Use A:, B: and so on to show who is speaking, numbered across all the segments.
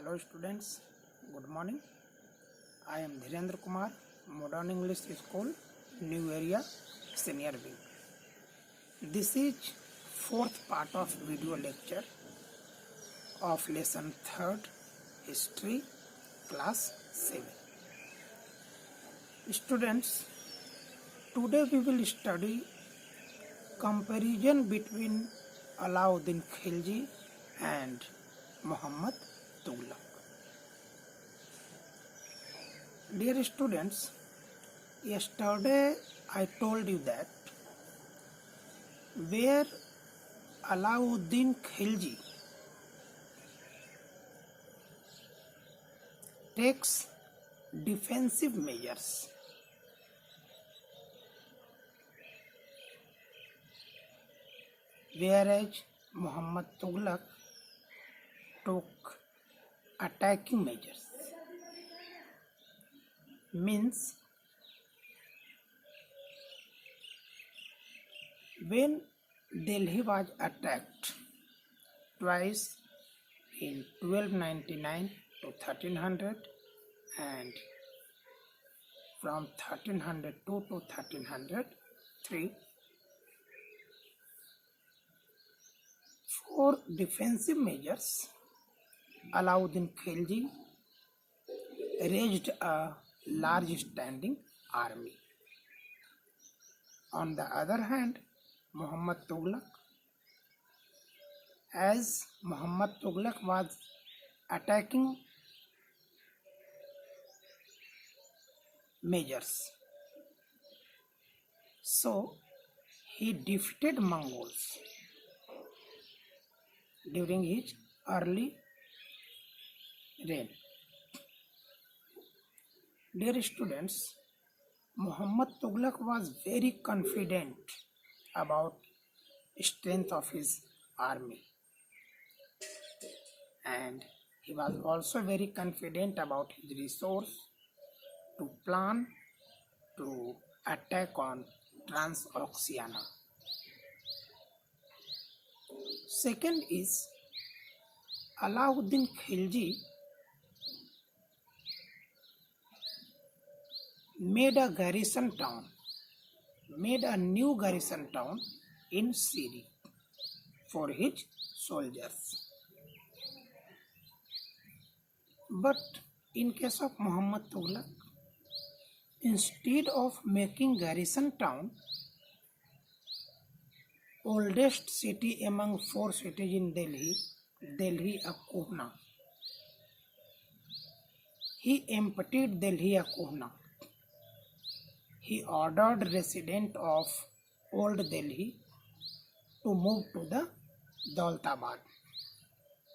A: Hello students, good morning. I am Dhirendra, Modern English School, New Area, Senior Wing. This is fourth part of video lecture of lesson 3rd, History, class 7. Students, today we will study comparison between Alauddin Khilji and Muhammad Tughlaq. Dear students, yesterday I told you that where Alauddin Khilji takes defensive measures, whereas Muhammad Tughlaq took attacking measures. Means when Delhi was attacked twice in 1299 to 1300 and from 1302 to 1303, for defensive measures, Alauddin Khilji raised a large standing army. On the other hand, Muhammad Tughlaq, as Muhammad Tughlaq was attacking measures, so he defeated Mongols during his early reign. Dear students, Muhammad Tughlaq was very confident about strength of his army, and he was also very confident about his resource to plan to attack on Transoxiana. Second is Alauddin Khilji made a new garrison town in Siri for his soldiers. But in case of Muhammad Tughlaq, instead of making garrison town, oldest city among 4 cities in Delhi Akohna, he emptied Delhi Akohna. He ordered residents of Old Delhi to move to the Daulatabad,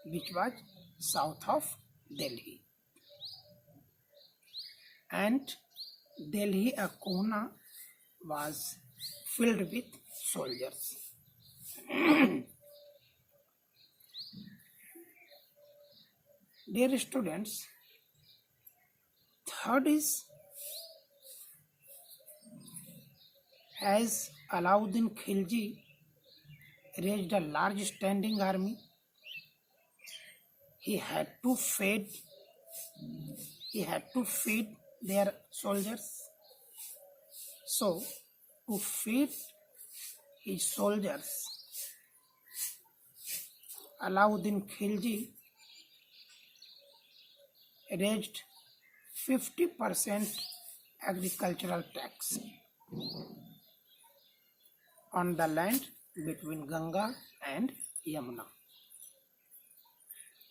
A: which was south of Delhi. And Delhi Akohna was filled with soldiers. Dear students, third is, as Alauddin Khilji raised a large standing army, he had to feed their soldiers. So, to feed his soldiers, Alauddin Khilji raised 50% agricultural tax on the land between Ganga and Yamuna.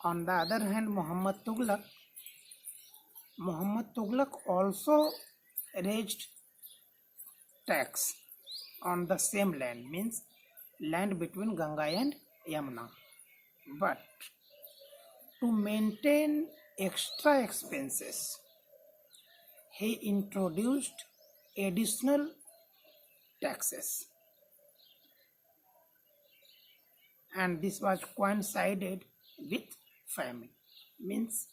A: On the other hand, Muhammad Tughlaq also raised tax on the same land, means land between Ganga and Yamuna. But to maintain extra expenses, he introduced additional taxes, and this was coincided with famine. Means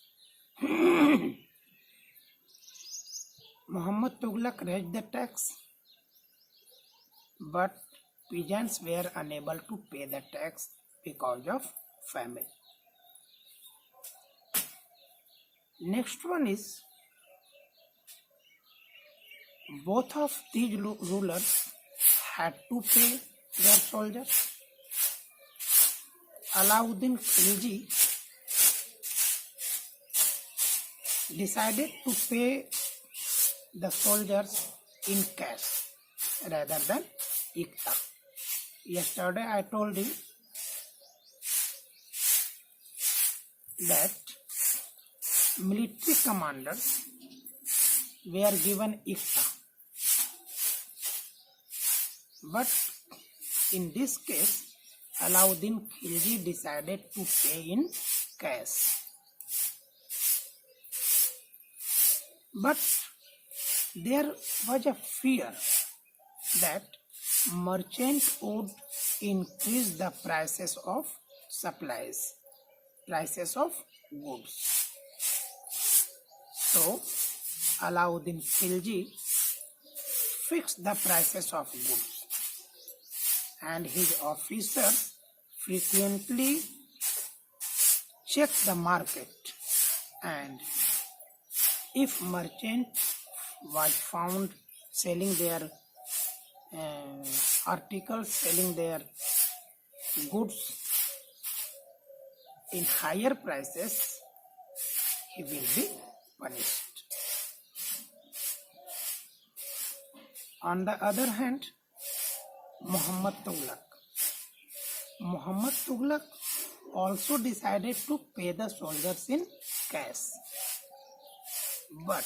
A: Muhammad Tughlaq raised the tax, but peasants were unable to pay the tax because of famine. Next one is both of these rulers had to pay their soldiers. Alauddin Khilji decided to pay the soldiers in cash rather than ikta. Yesterday I told you that military commanders were given ikta, but in this case Alauddin Khilji decided to pay in cash. But there was a fear that merchants would increase the prices of supplies, prices of goods. So Alauddin Khilji fixed the prices of goods, and his officers frequently checked the market, and if merchant was found selling their articles, selling their goods in higher prices, he will be punished. On the other hand, Muhammad Tughlaq also decided to pay the soldiers in cash, but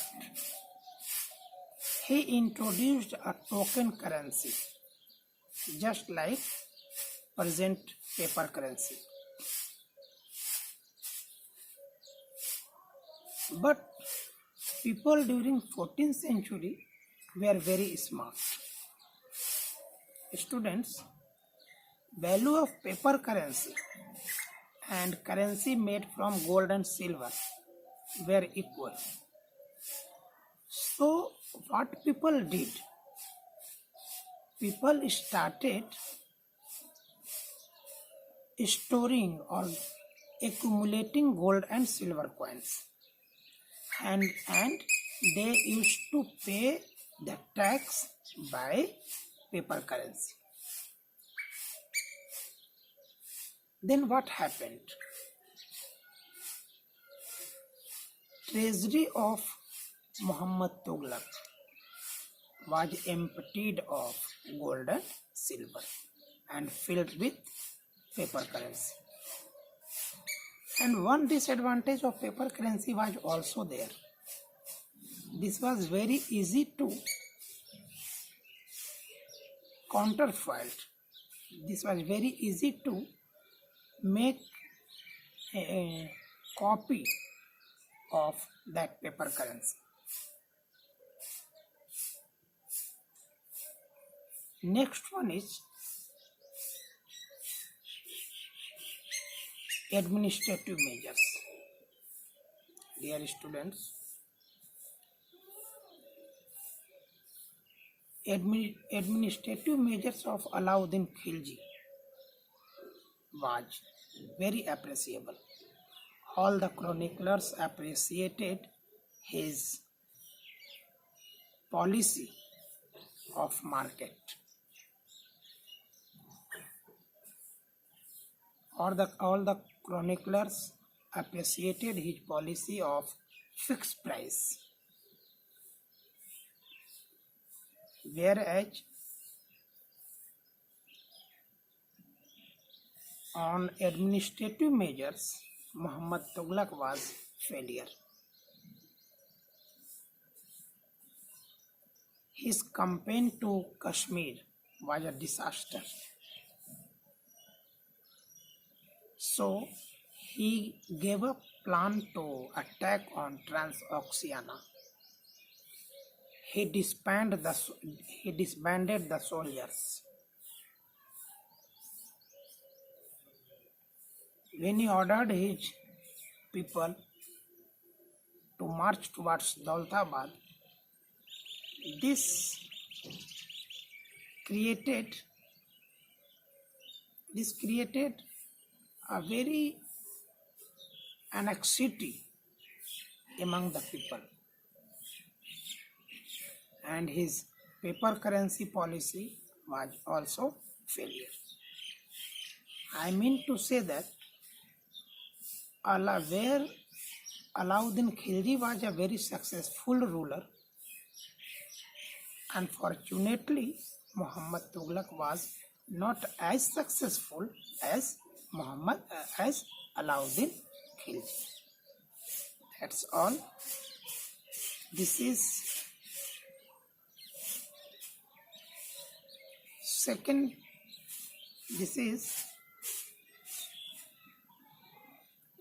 A: he introduced a token currency, just like present paper currency. But people during 14th century were very smart. Students, value of paper currency and currency made from gold and silver were equal. So what people did? People started storing or accumulating gold and silver coins, and they used to pay the tax by paper currency. Then what happened? Treasury of Muhammad Tughlaq was emptied of gold and silver and filled with paper currency. And one disadvantage of paper currency was also there. This was very easy to counterfeit. This was very easy to make a copy of that paper currency. Next one is administrative measures. Dear students, administrative measures of Alauddin Khilji was very appreciable. All the chroniclers appreciated his policy of market. All the chroniclers appreciated his policy of fixed price, whereas on administrative measures, Muhammad Tughlaq was failure. His campaign to Kashmir was a disaster. So he gave a plan to attack on Transoxiana. He disbanded the soldiers. When he ordered his people to march towards Daulatabad, this created a very anxiety among the people, and his paper currency policy was also failure. I mean to say that where Alauddin Khilji was a very successful ruler, unfortunately Muhammad Tughlaq was not as successful as Alauddin Khilji. That's all. This is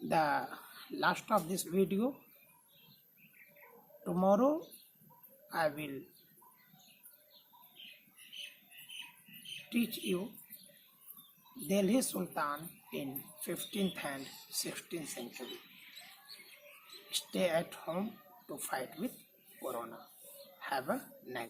A: the last of this video. Tomorrow I will teach you Delhi Sultan in 15th and 16th century. Stay at home to fight with Corona. Have a nice